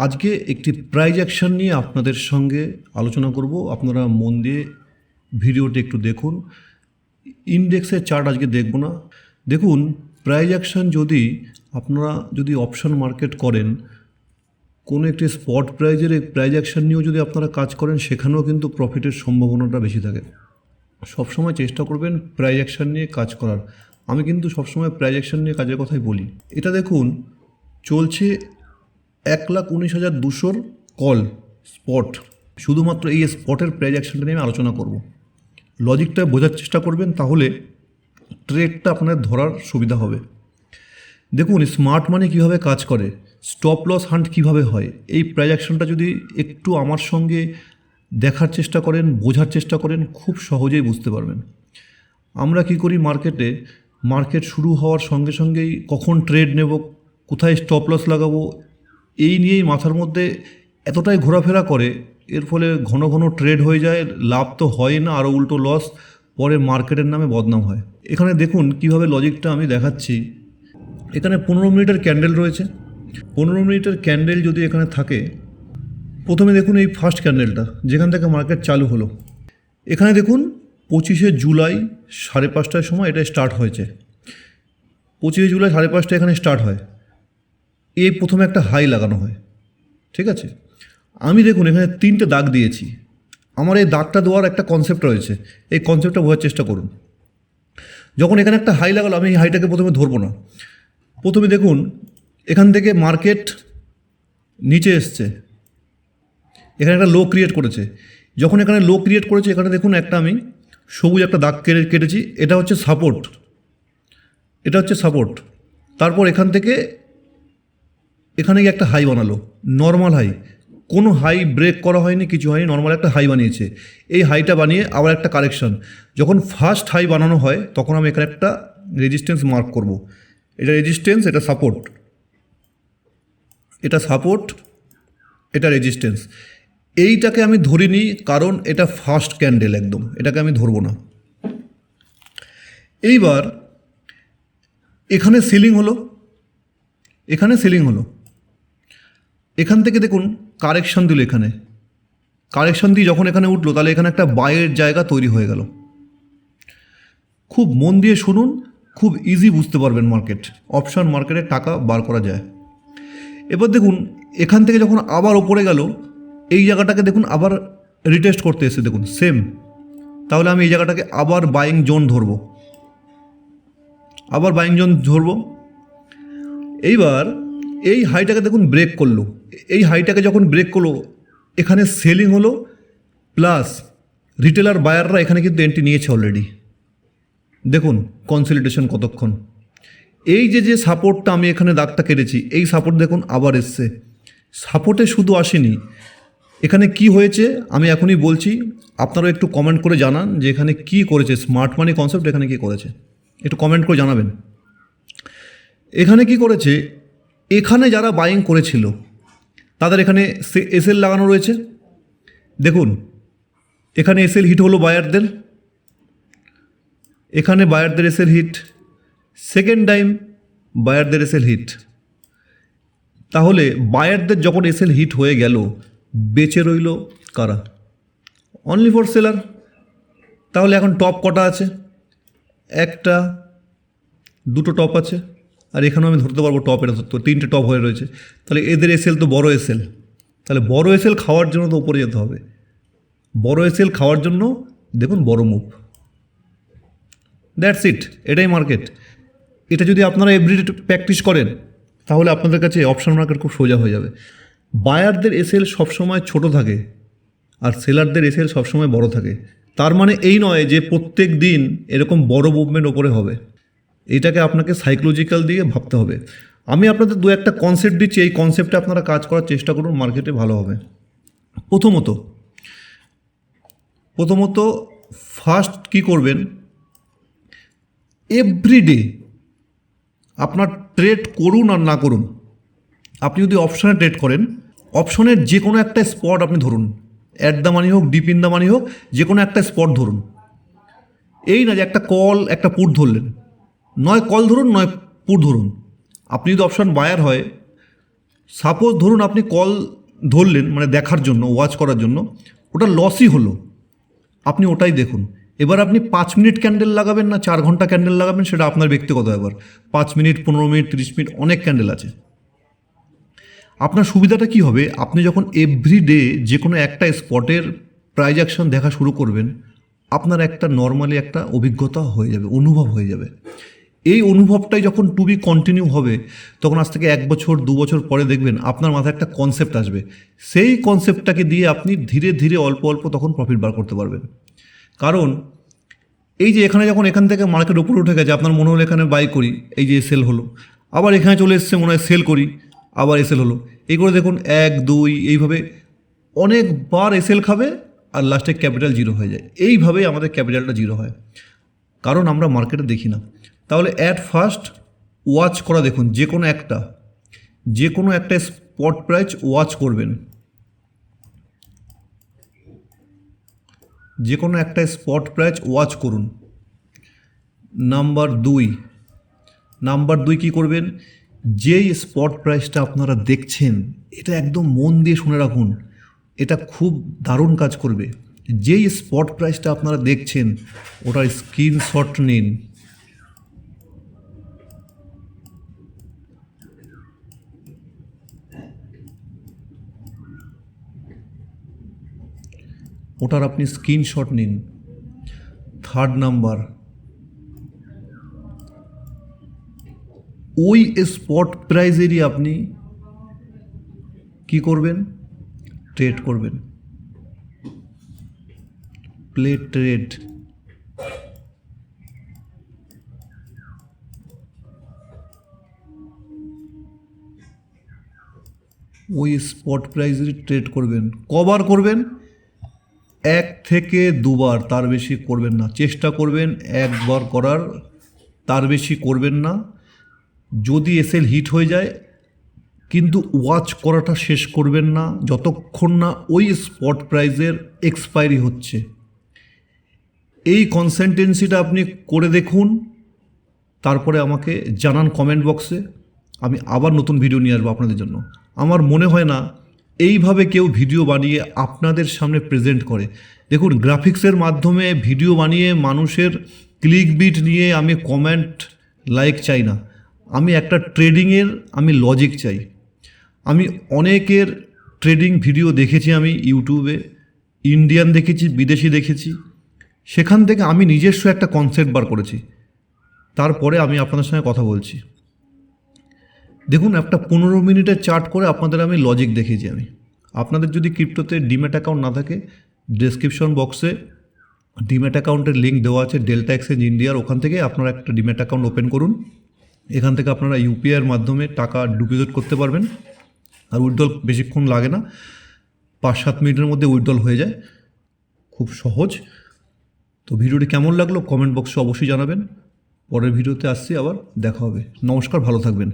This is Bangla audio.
আজকে একটি প্রাইজ অ্যাকশন নিয়ে আপনাদের সঙ্গে আলোচনা করব। আপনারা মন দিয়ে ভিডিওটি একটু দেখুন। ইন্ডেক্সের চার্ট আজকে দেখব না। দেখুন, প্রাইজ অ্যাকশন আপনারা যদি অপশন মার্কেট করেন, কোনো একটি স্পট প্রাইজের প্রাইজ অ্যাকশন নিয়েও যদি আপনারা কাজ করেন, সেখানেও কিন্তু প্রফিটের সম্ভাবনাটা বেশি থাকে। সবসময় চেষ্টা করবেন প্রাইজ অ্যাকশন নিয়ে কাজ করার। আমি কিন্তু সবসময় প্রাইজ অ্যাকশন নিয়ে কাজের কথাই বলি। এটা দেখুন, চলছে 1,19,200 কল স্পট। শুধুমাত্র এই স্পটের প্রাইজ অ্যাকশনটা নিয়ে আমি আলোচনা করব। লজিকটা বোঝার চেষ্টা করবেন, তাহলে ট্রেডটা আপনার ধরার সুবিধা হবে। দেখুন, স্মার্ট মানি কীভাবে কাজ করে, স্টপ লস হান্ট কীভাবে হয়, এই প্রাইজ অ্যাকশনটা যদি একটু আমার সঙ্গে দেখার চেষ্টা করেন, বোঝার চেষ্টা করেন, খুব সহজেই বুঝতে পারবেন। আমরা কি করি মার্কেটে, মার্কেট শুরু হওয়ার সঙ্গে সঙ্গেই কখন ট্রেড নেব, কোথায় স্টপ লস লাগাবো, এই নিয়েই মাথার মধ্যে এতটাই ঘোরাফেরা করে, এর ফলে ঘন ঘন ট্রেড হয়ে যায়, লাভ তো হয় না, আরও উল্টো লস, পরে মার্কেটের নামে বদনাম হয়। এখানে দেখুন কিভাবে লজিকটা আমি দেখাচ্ছি। এখানে 15 মিনিটের ক্যান্ডেল রয়েছে। 15 মিনিটের ক্যান্ডেল যদি এখানে থাকে, প্রথমে দেখুন এই ফার্স্ট ক্যান্ডেলটা যেখান থেকে মার্কেট চালু হলো, এখানে দেখুন 25শে জুলাই 5:30টার সময় এটা স্টার্ট হয়েছে। 25শে জুলাই 5:30 এখানে স্টার্ট হয়। এই প্রথমে একটা হাই লাগানো হয়, ঠিক আছে। আমি দেখুন এখানে 3টে দাগ দিয়েছি। আমার এই দাগটা দেওয়ার একটা কনসেপ্ট রয়েছে, এই কনসেপ্টটা বোঝার চেষ্টা করুন। যখন এখানে একটা হাই লাগালো, আমি এই হাইটাকে প্রথমে ধরবো না। প্রথমে দেখুন এখান থেকে মার্কেট নিচে এসছে, এখানে একটা লো ক্রিয়েট করেছে। যখন এখানে লো ক্রিয়েট করেছে, এখানে দেখুন একটা আমি সবুজ একটা দাগ কেটেছি, এটা হচ্ছে সাপোর্ট, এটা হচ্ছে সাপোর্ট। তারপর এখান থেকে এখানে গিয়ে একটা হাই বানালো, নর্মাল হাই, কোনো হাই ব্রেক করা হয়নি, কিছু হয়নি, নর্মাল একটা হাই বানিয়েছে। এই হাইটা বানিয়ে আবার একটা কারেকশন। যখন ফার্স্ট হাই বানানো হয়, তখন আমি এখানে একটা রেজিস্ট্যান্স মার্ক করব। এটা রেজিস্ট্যান্স, এটা সাপোর্ট, এটা সাপোর্ট, এটা রেজিস্ট্যান্স। এইটাকে আমি ধরিনি, কারণ এটা ফার্স্ট ক্যান্ডেল, একদম এটাকে আমি ধরবো না। এইবার এখানে সেলিং হলো, এখানে সেলিং হলো, এখান থেকে দেখুন কারেকশন দিল। এখানে কারেকশন দিয়ে যখন এখানে উঠলো, তাহলে এখানে একটা বাইয়ের জায়গা তৈরি হয়ে গেল। খুব মন দিয়ে শুনুন, খুব ইজি বুঝতে পারবেন মার্কেট। অপশন মার্কেটে টাকা বার করা যায়। এবার দেখুন এখান থেকে যখন আবার ওপরে গেল, এই জায়গাটাকে দেখুন আবার রিটেস্ট করতে এসে দেখুন সেম। তাহলে আমি এই জায়গাটাকে আবার বাইং জোন ধরবো, আবার বাইং জোন ধরবো। এইবার এই হাইটাকে দেখুন ব্রেক করলো। এই হাইটাকে যখন ব্রেক করলো, এখানে সেলিং হলো, প্লাস রিটেলার বায়াররা এখানে কিন্তু এন্ট্রি নিয়েছে অলরেডি। দেখুন কনসলিডেশন কতক্ষণ। এই যে সাপোর্টটা আমি এখানে দাগটা কেটেছি, এই সাপোর্ট দেখুন আবার এসছে। সাপোর্টে শুধু আসেনি, এখানে কি হয়েছে আমি এখনই বলছি, আপনারা একটু কমেন্ট করে জানান যে এখানে কি করেছে স্মার্ট মানি কনসেপ্ট, এখানে কি করেছে একটু কমেন্ট করে জানাবেন। এখানে কি করেছে, এখানে যারা বাইং করেছিল তাদের এখানে এসএল লাগানো রয়েছে। দেখুন এখানে এসএল হিট হলো বায়ারদের, এখানে বায়ারদের এসএল হিট, সেকেন্ড টাইম বায়ারদের এসএল হিট। তাহলে বায়ারদের যখন এসএল হিট হয়ে গেল, বেঁচে রইল কারা? Only for seller. তাহলে এখন টপ কটা আছে? একটা, দুটো টপ আছে, আর এখানেও আমি ধরতে পারবো টপ, এটা তো 3টে টপ হয়ে রয়েছে। তাহলে এদের এসএল তো বড় এসএল, তাহলে বড় এসএল খাওয়ার জন্য তো উপরে যেতে হবে। বড় এসএল খাওয়ার জন্য দেখুন বড় মুভ। দ্যাটস ইট, এটাই মার্কেট। এটা যদি আপনারা এভরিডে প্র্যাকটিস করেন, তাহলে আপনাদের কাছে অপশন মার্কেট খুব সোজা হয়ে যাবে। বায়ারদের এসএল সবসময় ছোট থাকে, আর সেলারদের এসএল সবসময় বড় থাকে। তার মানে এই নয় যে প্রত্যেক দিন এরকম বড় মুভমেন্ট ওপরে হবে। এইটাকে আপনাকে সাইকোলজিক্যাল দিয়ে ভাবতে হবে। আমি আপনাদের দু একটা কনসেপ্ট দিচ্ছি, এই কনসেপ্টে আপনারা কাজ করার চেষ্টা করুন, মার্কেটে ভালো হবে। প্রথমত ফার্স্ট কি করবেন, এভরিডে আপনার ট্রেড করুন আর না করুন, আপনি যদি অপশানে ট্রেড করেন, অপশনের যে কোনো একটা স্পট আপনি ধরুন, অ্যাট দ্য মানি হোক, ডিপ ইন দ্য মানি হোক, যে কোনো একটা স্পট ধরুন। এই না যে একটা কল একটা পুট ধরলেন, নয় কল ধরুন নয় পুট ধরুন। আপনি যদি অপশন বায়ার হয়, সাপোজ ধরুন আপনি কল ধরলেন মানে দেখার জন্য, ওয়াচ করার জন্য, ওটা লসই হলো, আপনি ওটাই দেখুন। এবার আপনি 5 মিনিট ক্যান্ডেল লাগাবেন না 4 ঘন্টা ক্যান্ডেল লাগাবেন, সেটা আপনার ব্যক্তিগত ব্যাপার। 5 মিনিট, 15 মিনিট, 30 মিনিট, অনেক ক্যান্ডেল আছে। আপনার সুবিধাটা কি হবে, আপনি যখন এভরিডে যে কোনো একটা স্পটের প্রাইজ অ্যাকশন দেখা শুরু করবেন, আপনার একটা নর্মালি একটা অভিজ্ঞতা হয়ে যাবে, অনুভব হয়ে যাবে। এই অনুভবটাই যখন টু বি কন্টিনিউ হবে, তখন আজ থেকে 1 বছর 2 বছর পরে দেখবেন আপনার মাথায় একটা কনসেপ্ট আসবে। সেই কনসেপ্টটাকে দিয়ে আপনি ধীরে ধীরে অল্প অল্প তখন প্রফিট বার করতে পারবেন। কারণ এই যে এখানে যখন এখান থেকে মার্কেট উপরে উঠে গেছে, আপনার মনে হলো এখানে বাই করি, এই যে সেল হলো, আবার এখানে চলে এসছে মনে হয় সেল করি, আবার এসেল হলো, এই করে দেখুন 1 2 এইভাবে অনেকবার এসেল খাবে আর লাস্টে ক্যাপিটাল জিরো হয়ে যায়। এইভাবেই আমাদের ক্যাপিটালটা জিরো হয়, কারণ আমরা মার্কেটে দেখি না। তাহলে অ্যাট ফার্স্ট ওয়াচ করা দেখুন, যে কোনো একটা স্পট প্রাইস ওয়াচ করবেন, যে কোনো একটা স্পট প্রাইস ওয়াচ করুন। নাম্বার 2 কী করবেন, যেই স্পট প্রাইসটা আপনারা দেখছেন, এটা একদম মন দিয়ে শুনে রাখুন, এটা খুব দারুণ কাজ করবে। যেই স্পট প্রাইসটা আপনারা দেখছেন ওটার স্ক্রিনশট নিন, ওটার আপনি স্ক্রিনশট নিন। 3rd নাম্বার, ওই স্পট প্রাইজেরই আপনি কি করবেন, ট্রেড করবেন, প্লে ট্রেড। ওই স্পট প্রাইজেরই ট্রেড করবেন। কবার করবেন, 1 থেকে 2 বার, তার বেশি করবেন না। চেষ্টা করবেন 1 বার করার, তার বেশি করবেন না। যদি এসএল হিট হয়ে যায়, কিন্তু ওয়াচ করাটা শেষ করবেন না যতক্ষণ না ওই স্পট প্রাইজের এক্সপায়ারি হচ্ছে। এই কনসেন্টেন্সিটা আপনি করে দেখুন, তারপরে আমাকে জানান কমেন্ট বক্সে। আমি আবার নতুন ভিডিও নিয়ে আসবো আপনাদের জন্য। আমার মনে হয় না এইভাবে কেউ ভিডিও বানিয়ে আপনাদের সামনে প্রেজেন্ট করে। দেখুন, গ্রাফিক্সের মাধ্যমে ভিডিও বানিয়ে মানুষের ক্লিক বিট নিয়ে আমি কমেন্ট লাইক চাই না। আমি একটা ট্রেডিংয়ের লজিক চাই। আমি অনেকের ট্রেডিং ভিডিও দেখেছি, আমি ইউটিউবে ইন্ডিয়ান দেখেছি, বিদেশি দেখেছি, সেখান থেকে আমি নিজস্ব একটা কনসেপ্ট বার করেছি। তারপরে আমি আপনাদের সঙ্গে কথা বলছি। দেখুন, একটা 15 মিনিটের চার্ট করে আপনাদের আমি লজিক দেখিয়েছি। আমি আপনাদের যদি ক্রিপ্টোতে ডিম্যাট অ্যাকাউন্ট না থাকে, ডেসক্রিপশন বক্সে ডিম্যাট অ্যাকাউন্টের লিঙ্ক দেওয়া আছে ডেল্টা এক্সচেঞ্জ ইন্ডিয়ার, ওখান থেকে আপনারা একটা ডিম্যাট অ্যাকাউন্ট ওপেন করুন। এখান থেকে আপনারা ইউপিআইয়ের মাধ্যমে টাকা ডিপোজিট করতে পারবেন, আর উইথড্রল বেশিক্ষণ লাগে না, 5-7 মিনিটের মধ্যে উইথড্রল হয়ে যায়, খুব সহজ। তো ভিডিওটি কেমন লাগলো কমেন্ট বক্সে অবশ্যই জানাবেন। পরের ভিডিওতে আসছি, আবার দেখা হবে। নমস্কার, ভালো থাকবেন।